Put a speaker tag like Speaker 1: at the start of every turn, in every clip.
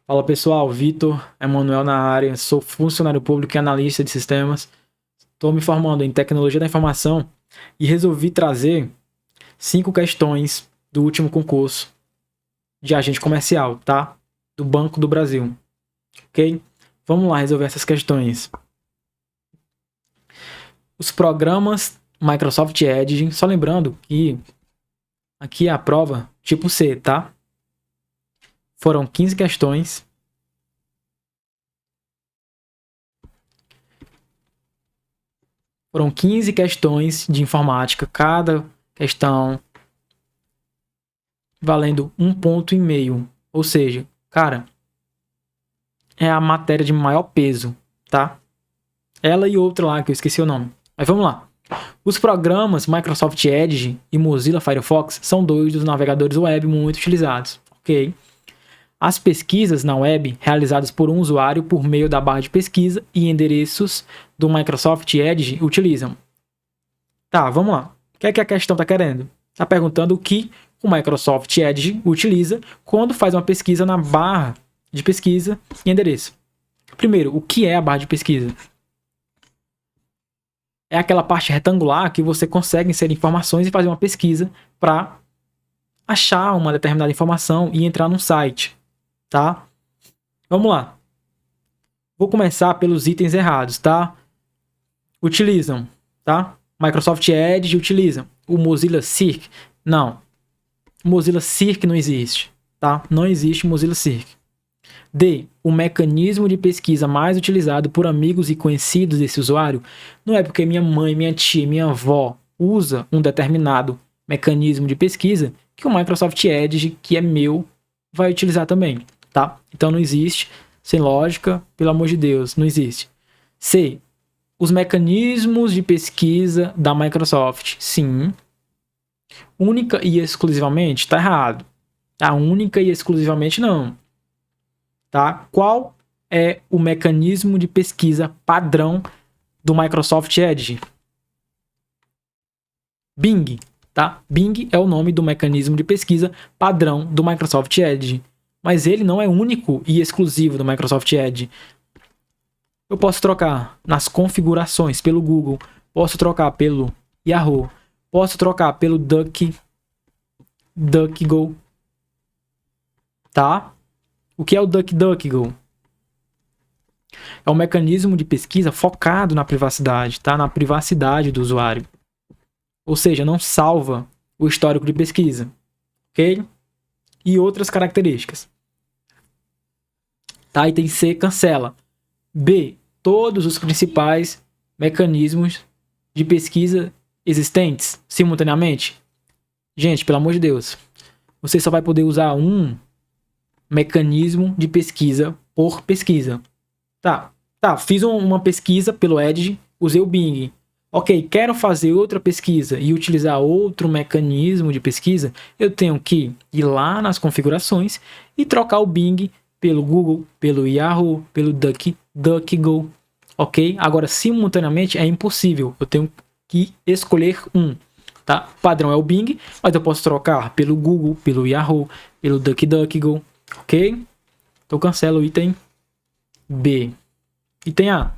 Speaker 1: Fala pessoal, Vitor Emanuel na área, sou funcionário público e analista de sistemas. Estou me formando em tecnologia da informação e resolvi trazer 5 questões do último concurso de agente comercial, tá? Do Banco do Brasil, ok? Vamos lá resolver essas questões. Os programas Microsoft Edge, só lembrando que aqui é a prova tipo C, tá? Foram 15 questões. Foram 15 questões de informática, cada questão valendo 1,5 ponto. Ou seja, cara, é a matéria de maior peso, tá? Ela e outra lá que eu esqueci o nome. Mas vamos lá. Os programas Microsoft Edge e Mozilla Firefox são dois dos navegadores web muito utilizados, ok? As pesquisas na web realizadas por um usuário por meio da barra de pesquisa e endereços do Microsoft Edge utilizam. Tá, vamos lá. O que é que a questão está querendo? Está perguntando o que o Microsoft Edge utiliza quando faz uma pesquisa na barra de pesquisa e endereço. Primeiro, o que é a barra de pesquisa? É aquela parte retangular que você consegue inserir informações e fazer uma pesquisa para achar uma determinada informação e entrar num site, tá? Vamos lá. Vou começar pelos itens errados, tá? Utilizam, tá? Microsoft Edge utilizam. O Mozilla Circ, não. Mozilla Circ não existe, tá? Não existe Mozilla Circ. D. O mecanismo de pesquisa mais utilizado por amigos e conhecidos desse usuário não é porque minha mãe, minha tia, minha avó usa um determinado mecanismo de pesquisa que o Microsoft Edge, que é meu, vai utilizar também, tá? Então não existe, sem lógica, pelo amor de Deus, não existe. C. Os mecanismos de pesquisa da Microsoft, sim. Única e exclusivamente, tá errado. A única e exclusivamente não. Tá? Qual é o mecanismo de pesquisa padrão do Microsoft Edge? Bing, tá? Bing é o nome do mecanismo de pesquisa padrão do Microsoft Edge. Mas ele não é único e exclusivo do Microsoft Edge. Eu posso trocar nas configurações pelo Google, posso trocar pelo Yahoo, posso trocar pelo DuckDuckGo, tá? O que é o DuckDuckGo? É um mecanismo de pesquisa focado na privacidade, tá? Na privacidade do usuário. Ou seja, não salva o histórico de pesquisa, ok? E outras características. Tá? Item C, cancela. B, todos os principais mecanismos de pesquisa existentes simultaneamente. Gente, pelo amor de Deus, você só vai poder usar um mecanismo de pesquisa por pesquisa. Tá, fiz uma pesquisa pelo Edge, usei o Bing. Ok, quero fazer outra pesquisa e utilizar outro mecanismo de pesquisa, eu tenho que ir lá nas configurações e trocar o Bing pelo Google, pelo Yahoo, pelo DuckDuckGo, ok? Agora, simultaneamente é impossível, eu tenho que escolher um, tá? O padrão é o Bing, mas eu posso trocar pelo Google, pelo Yahoo, pelo DuckDuckGo, ok? Então cancelo o item B. Item A.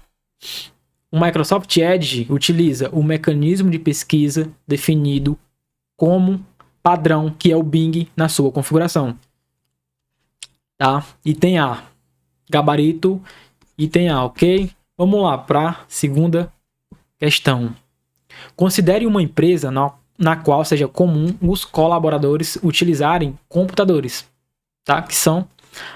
Speaker 1: O Microsoft Edge utiliza o mecanismo de pesquisa definido como padrão, que é o Bing, na sua configuração. Tá? Item A. Gabarito, item A, ok? Vamos lá para a segunda questão. Considere uma empresa na qual seja comum os colaboradores utilizarem computadores, tá? Que são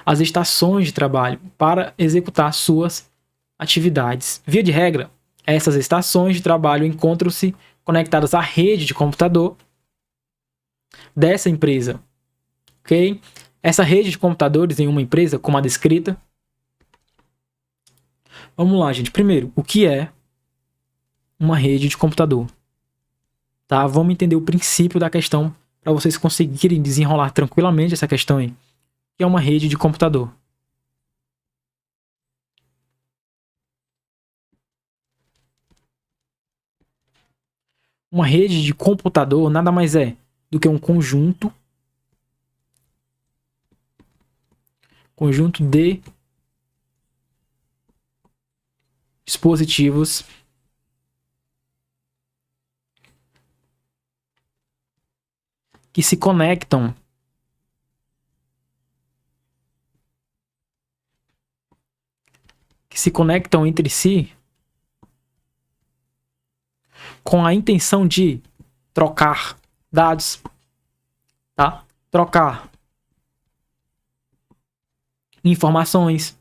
Speaker 1: as estações de trabalho para executar suas atividades. Via de regra, essas estações de trabalho encontram-se conectadas à rede de computador dessa empresa, ok? Essa rede de computadores em uma empresa, como a descrita. Vamos lá, gente. Primeiro, o que é uma rede de computador? Tá? Vamos entender o princípio da questão para vocês conseguirem desenrolar tranquilamente essa questão aí. O que é uma rede de computador? Uma rede de computador nada mais é do que um conjunto conjunto de dispositivos que se conectam entre si com a intenção de trocar dados, tá? Trocar informações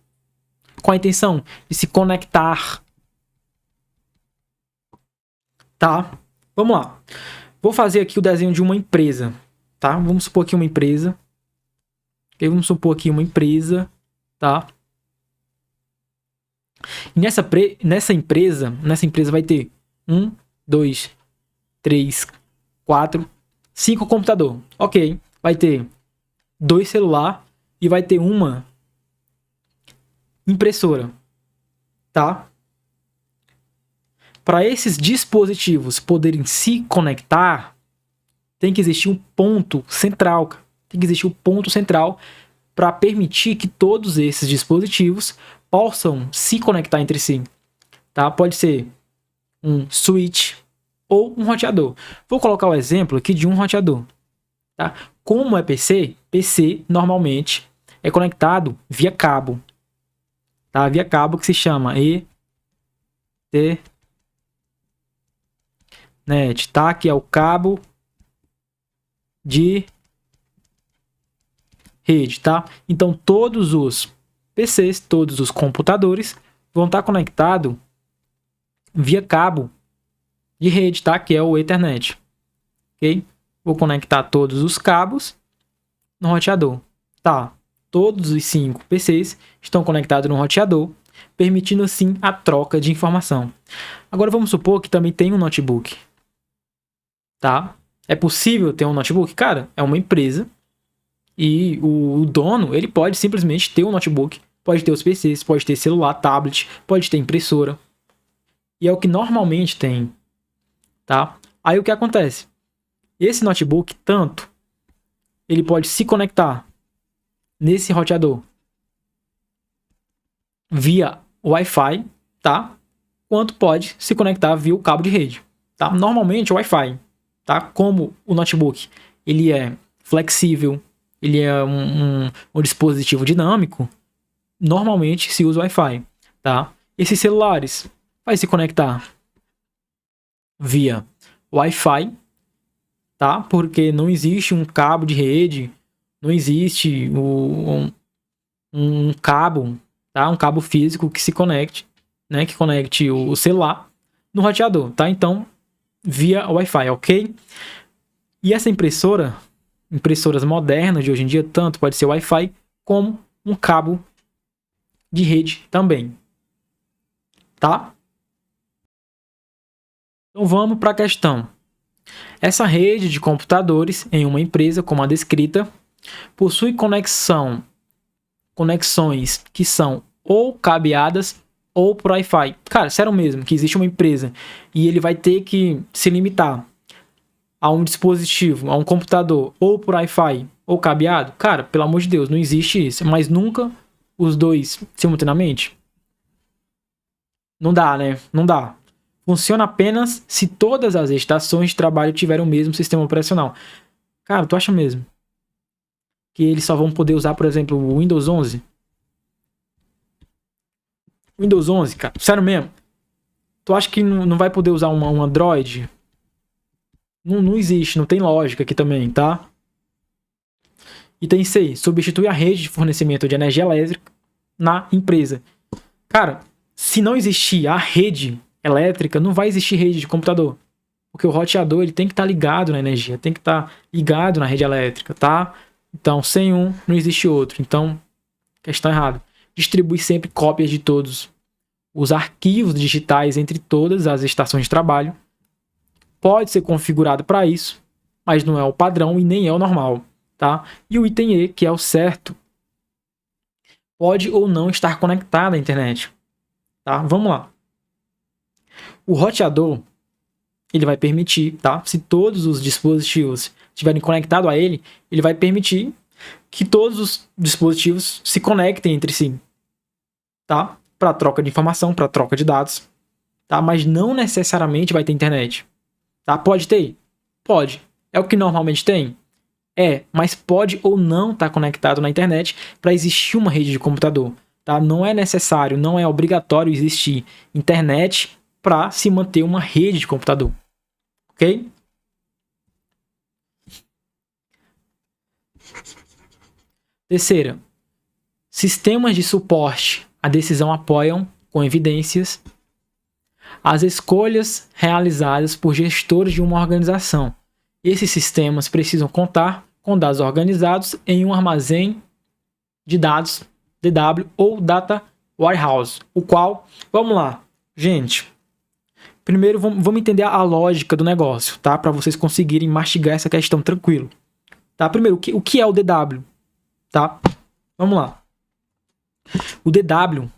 Speaker 1: com a intenção de se conectar, tá? Vamos lá. Vou fazer aqui o desenho de uma empresa, tá? Vamos supor aqui uma empresa. Ok? Vamos supor aqui uma empresa, tá? E nessa empresa vai ter 1, 2, 3, 4, 5 computador. Ok. Vai ter 2 celular e vai ter uma impressora, tá? Para esses dispositivos poderem se conectar, tem que existir um ponto central. Tem que existir um ponto central para permitir que todos esses dispositivos possam se conectar entre si, tá? Pode ser um switch ou um roteador. Vou colocar o exemplo aqui de um roteador, tá? Como é PC, PC normalmente é conectado via cabo, tá? Via cabo que se chama Ethernet, tá? Que é o cabo de rede, tá? Então todos os PCs, todos os computadores vão estar conectados via cabo de rede, tá? Que é o Ethernet, ok? Vou conectar todos os cabos no roteador, tá? Todos os 5 PCs estão conectados no roteador, permitindo assim a troca de informação. Agora vamos supor que também tem um notebook, tá? É possível ter um notebook? Cara, é uma empresa e o dono, ele pode simplesmente ter um notebook, pode ter os PCs, pode ter celular, tablet, pode ter impressora. E é o que normalmente tem, tá? Aí o que acontece? Esse notebook, tanto, ele pode se conectar nesse roteador via Wi-Fi, tá? Quanto pode se conectar via o cabo de rede, tá? Normalmente o Wi-Fi, tá? Como o notebook, ele é flexível, ele é um dispositivo dinâmico, normalmente se usa Wi-Fi, tá? Esses celulares vai se conectar via Wi-Fi, tá? Porque não existe um cabo de rede, não existe um cabo, tá? Um cabo físico que se conecte, né? Que conecte o celular no roteador, tá? Então, via Wi-Fi, ok? E essa impressoras modernas de hoje em dia, tanto pode ser Wi-Fi como um cabo de rede também, tá? Então vamos para a questão. Essa rede de computadores em uma empresa, como a descrita, possui conexões que são ou cabeadas ou por Wi-Fi. Cara, sério mesmo que existe uma empresa e ele vai ter que se limitar a um dispositivo, a um computador, ou por Wi-Fi ou cabeado? Cara, pelo amor de Deus, não existe isso. Mas nunca os dois simultaneamente? Não dá, né? Não dá. Funciona apenas se todas as estações de trabalho tiverem o mesmo sistema operacional. Cara, tu acha mesmo que eles só vão poder usar, por exemplo, o Windows 11? Windows 11, cara, sério mesmo? Tu acha que não vai poder usar um Android? Não existe, não tem lógica aqui também, tá? Item 6. Substitui a rede de fornecimento de energia elétrica na empresa. Cara, se não existir a rede elétrica, não vai existir rede de computador. Porque o roteador ele tem que estar ligado na energia, tem que estar ligado na rede elétrica, tá? Então, sem um, não existe outro. Então, questão errada. Distribui sempre cópias de todos os arquivos digitais entre todas as estações de trabalho. Pode ser configurado para isso, mas não é o padrão e nem é o normal, tá? E o item E, que é o certo, pode ou não estar conectado à internet, tá? Vamos lá. O roteador, ele vai permitir, tá? Se todos os dispositivos estiverem conectados a ele, ele vai permitir que todos os dispositivos se conectem entre si, tá? Para troca de informação, para troca de dados, tá? Mas não necessariamente vai ter internet, tá? Pode ter? Pode. É o que normalmente tem? Mas pode ou não estar conectado na internet para existir uma rede de computador, tá? Não é necessário, não é obrigatório existir internet para se manter uma rede de computador, ok? Terceira, sistemas de suporte à decisão apoiam, com evidências, as escolhas realizadas por gestores de uma organização. Esses sistemas precisam contar com dados organizados em um armazém de dados, DW ou Data Warehouse, o qual, vamos lá, gente, primeiro vamos entender a lógica do negócio, tá? Para vocês conseguirem mastigar essa questão tranquilo, tá? Primeiro, o que é o DW, tá? Vamos lá. O DW,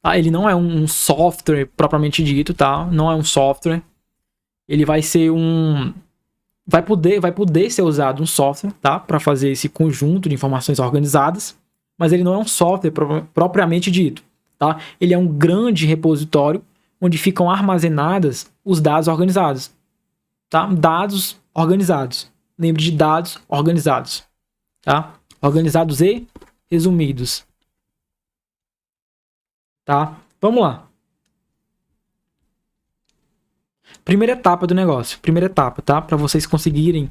Speaker 1: tá? Ele não é um software propriamente dito, tá? Não é um software. Ele vai ser vai poder ser usado um software, tá? Para fazer esse conjunto de informações organizadas, mas ele não é um software propriamente dito, tá? Ele é um grande repositório onde ficam armazenadas os dados organizados, tá? Dados organizados. Lembre de dados organizados, tá? Organizados e resumidos, tá? Vamos lá. Primeira etapa do negócio. Primeira etapa, tá? Para vocês conseguirem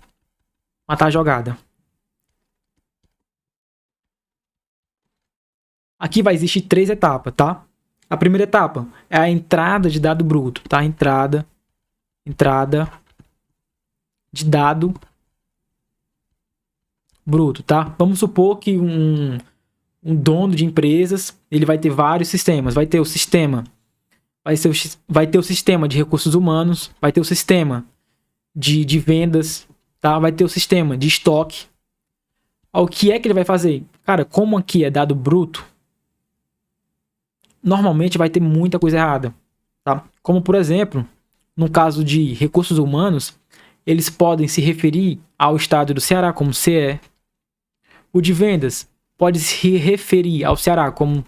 Speaker 1: matar a jogada. Aqui vai existir 3 etapas, tá? A primeira etapa é a entrada de dado bruto, tá? Entrada de dado bruto, tá? Vamos supor que um dono de empresas, ele vai ter vários sistemas. Vai ter o sistema de recursos humanos, vai ter o sistema de vendas, tá? Vai ter o sistema de estoque. O que é que ele vai fazer? Cara, como aqui é dado bruto, normalmente vai ter muita coisa errada, tá? Como, por exemplo, no caso de recursos humanos, eles podem se referir ao estado do Ceará como CE. O de vendas pode se referir ao Ceará como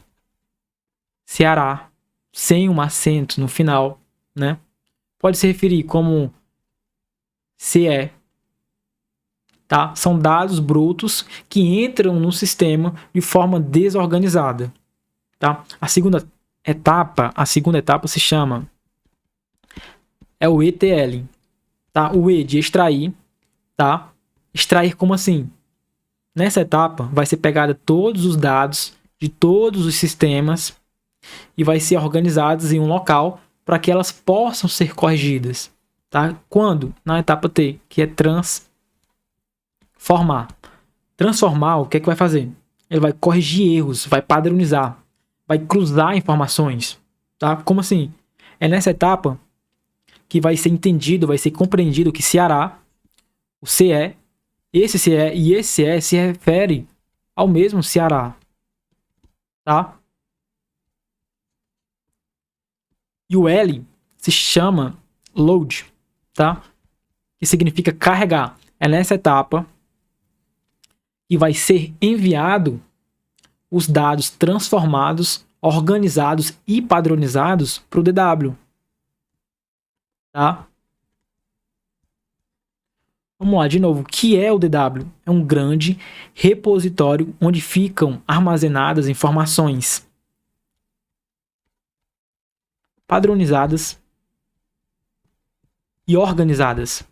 Speaker 1: Ceará, sem um acento no final, né? Pode se referir como CE, tá? São dados brutos que entram no sistema de forma desorganizada, tá? A segunda etapa se chama o ETL, tá? O E de extrair, tá? Extrair como assim? Nessa etapa vai ser pegada todos os dados de todos os sistemas e vai ser organizados em um local para que elas possam ser corrigidas, tá? Quando? Na etapa T, que é transformar. Transformar, o que é que vai fazer? Ele vai corrigir erros, vai padronizar, vai cruzar informações, tá? Como assim? É nessa etapa que vai ser entendido, vai ser compreendido que Ceará, o CE, esse CE e esse CE se refere ao mesmo Ceará, tá? E o L se chama load, tá? Que significa carregar. É nessa etapa que vai ser enviado os dados transformados, organizados e padronizados para o DW, tá? Vamos lá, de novo. O que é o DW? É um grande repositório onde ficam armazenadas informações padronizadas e organizadas,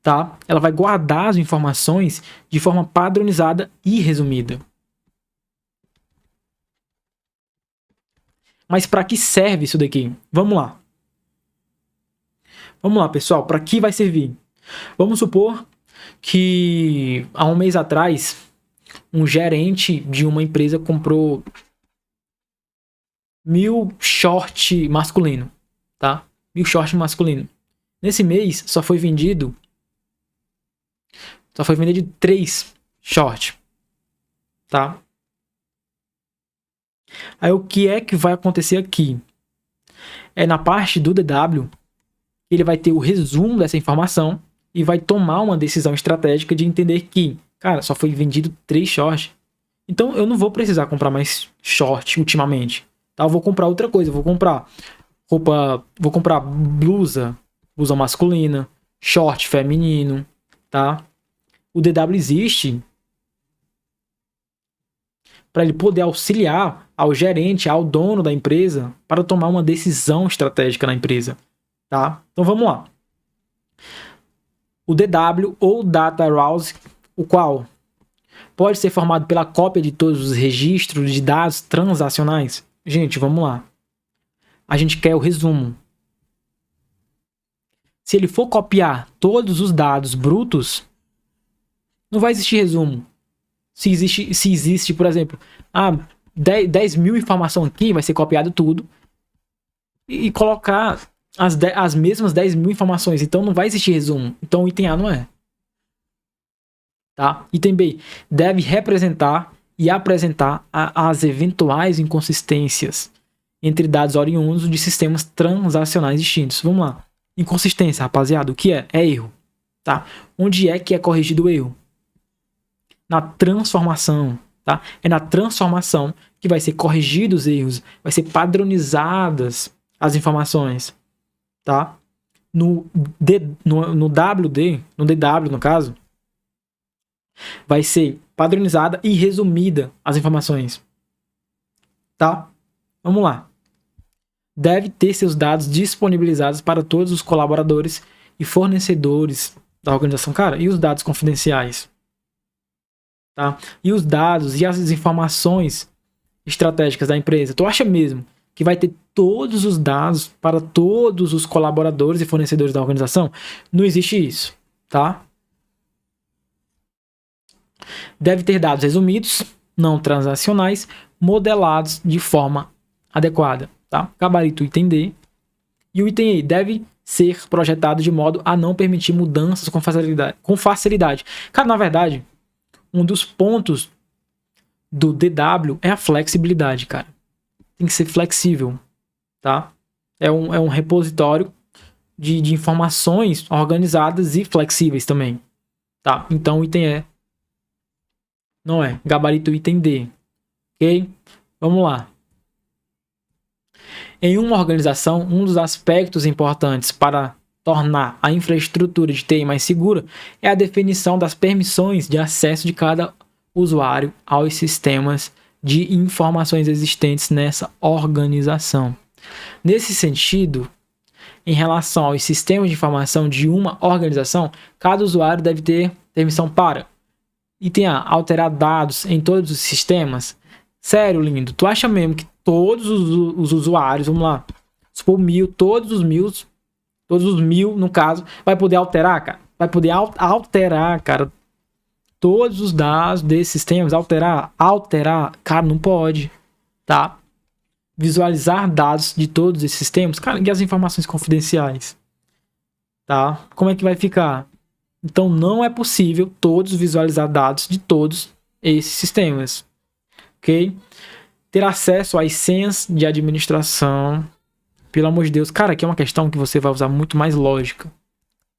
Speaker 1: tá? Ela vai guardar as informações de forma padronizada e resumida. Mas para que serve isso daqui? Vamos lá. Vamos lá, pessoal. Para que vai servir? Vamos supor que há um mês atrás um gerente de uma empresa comprou 1000 short masculino, tá? 1000 short masculino. Nesse mês só foi vendido 3 short, tá? Aí o que é que vai acontecer aqui? É na parte do DW, ele vai ter o resumo dessa informação, e vai tomar uma decisão estratégica de entender que, cara, só foi vendido 3 shorts. Então eu não vou precisar comprar mais short ultimamente. Tá? Eu vou comprar outra coisa. Eu vou comprar roupa, vou comprar blusa masculina, short feminino, tá? O DW existe para ele poder auxiliar ao gerente, ao dono da empresa, para tomar uma decisão estratégica na empresa, tá? Então vamos lá. O DW ou Data Warehouse, o qual pode ser formado pela cópia de todos os registros de dados transacionais. Gente, vamos lá. A gente quer o resumo. Se ele for copiar todos os dados brutos, não vai existir resumo. Se existe, por exemplo, 10 mil informações aqui, vai ser copiado tudo e colocar as mesmas 10 mil informações. Então não vai existir resumo. Então o item A não é. Tá? Item B, deve representar e apresentar as eventuais inconsistências entre dados oriundos de sistemas transacionais distintos. Vamos lá. Inconsistência, rapaziada, o que é? É erro. Tá? Onde é que é corrigido o erro? Na transformação. Tá? É na transformação que vai ser corrigido os erros, vai ser padronizadas as informações. Tá? No WD, no DW no caso, vai ser padronizada e resumida as informações. Tá? Vamos lá. Deve ter seus dados disponibilizados para todos os colaboradores e fornecedores da organização. Cara, e os dados confidenciais? Tá? E os dados e as informações estratégicas da empresa? Tu acha mesmo que vai ter todos os dados para todos os colaboradores e fornecedores da organização? Não existe isso, tá? Deve ter dados resumidos, não transacionais, modelados de forma adequada. Tá? Gabarito item D. E o item E deve ser projetado de modo a não permitir mudanças com facilidade. Cara, na verdade, um dos pontos do DW é a flexibilidade, cara. Tem que ser flexível, tá? É um repositório de informações organizadas e flexíveis também, tá? Então o item E não é. Gabarito item D. Ok? Vamos lá. Em uma organização, um dos aspectos importantes para tornar a infraestrutura de TI mais segura é a definição das permissões de acesso de cada usuário aos sistemas de informações existentes nessa organização. Nesse sentido, em relação aos sistemas de informação de uma organização, cada usuário deve ter permissão para item A, alterar dados em todos os sistemas. Sério, lindo, tu acha mesmo que todos os usuários, vamos lá, supor 1000, todos os mil, no caso, vai poder alterar, cara? Vai poder alterar, cara, todos os dados desses sistemas, alterar, cara, não pode, tá? Visualizar dados de todos esses sistemas, cara, e as informações confidenciais, tá? Como é que vai ficar? Então, não é possível todos visualizar dados de todos esses sistemas, ok? Ter acesso às senhas de administração. Pelo amor de Deus. Cara, aqui é uma questão que você vai usar muito mais lógica.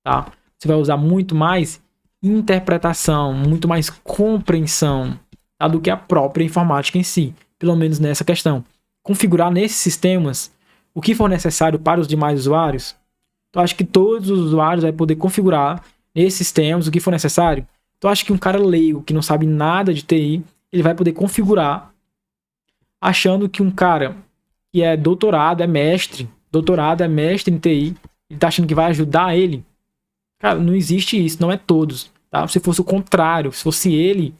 Speaker 1: Tá? Você vai usar muito mais interpretação, muito mais compreensão, tá? Do que a própria informática em si. Pelo menos nessa questão. Configurar nesses sistemas o que for necessário para os demais usuários. Então, acho que todos os usuários vão poder configurar nesses sistemas o que for necessário. Então, acho que um cara leigo que não sabe nada de TI, ele vai poder configurar achando que um cara que é doutorado é mestre em TI, ele tá achando que vai ajudar ele. Cara, não existe isso, não é todos, tá? Se fosse o contrário, se fosse ele,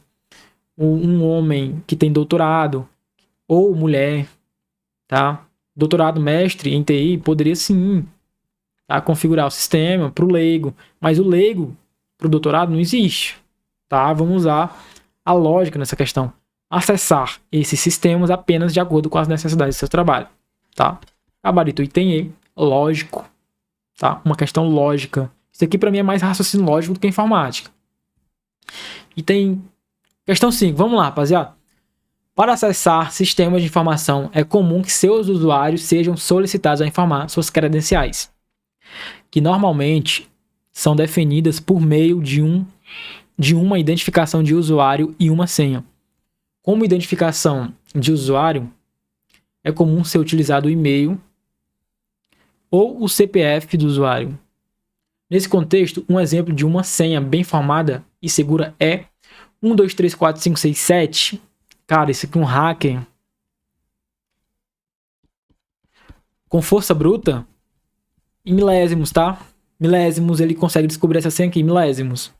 Speaker 1: um homem que tem doutorado, ou mulher, tá? Doutorado mestre em TI, poderia sim, tá? Configurar o sistema pro leigo, mas o leigo pro doutorado não existe, tá? Vamos usar a lógica nessa questão. Acessar esses sistemas apenas de acordo com as necessidades do seu trabalho, tá? Gabarito item E, lógico, tá? Uma questão lógica. Isso aqui para mim é mais raciocínio lógico do que informática. E tem questão 5, vamos lá, rapaziada. Para acessar sistemas de informação, é comum que seus usuários sejam solicitados a informar suas credenciais, que normalmente são definidas por meio de uma identificação de usuário e uma senha. Como identificação de usuário, é comum ser utilizado o e-mail ou o CPF do usuário. Nesse contexto, um exemplo de uma senha bem formada e segura é 12345677. Cara, isso aqui é um hacker com força bruta em milésimos, tá? Milésimos, ele consegue descobrir essa senha aqui, milésimos.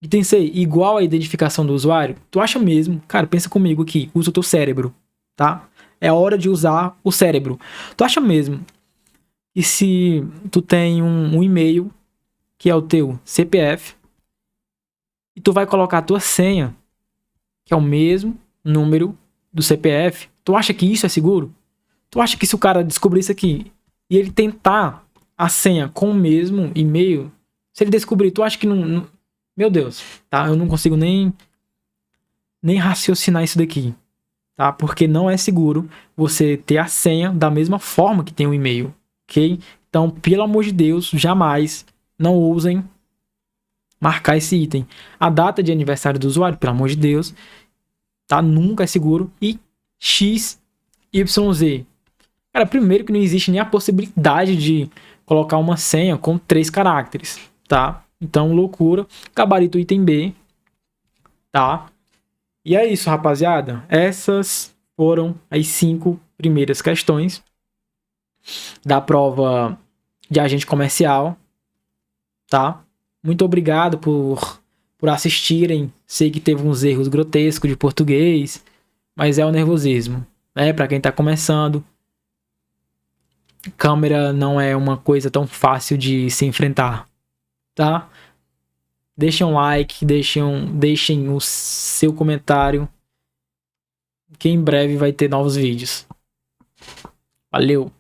Speaker 1: E tem que ser igual à identificação do usuário? Tu acha mesmo? Cara, pensa comigo aqui, usa o teu cérebro, tá? É hora de usar o cérebro. Tu acha mesmo que se tu tem um e-mail, que é o teu CPF, e tu vai colocar a tua senha, que é o mesmo número do CPF, tu acha que isso é seguro? Tu acha que se o cara descobrir isso aqui e ele tentar a senha com o mesmo e-mail, se ele descobrir, tu acha que não... Meu Deus, tá? Eu não consigo nem raciocinar isso daqui, tá? Porque não é seguro você ter a senha da mesma forma que tem o e-mail, ok? Então, pelo amor de Deus, jamais não ousem marcar esse item. A data de aniversário do usuário, pelo amor de Deus, tá? Nunca é seguro. E XYZ. Cara, primeiro que não existe nem a possibilidade de colocar uma senha com 3 caracteres, tá? Então, loucura. Gabarito item B, tá? E é isso, rapaziada. Essas foram as 5 primeiras questões da prova de agente comercial, tá? Muito obrigado por assistirem. Sei que teve uns erros grotescos de português, mas é o nervosismo, né? Para quem tá começando, câmera não é uma coisa tão fácil de se enfrentar, tá? Deixem um like, deixem o seu comentário, que em breve vai ter novos vídeos. Valeu!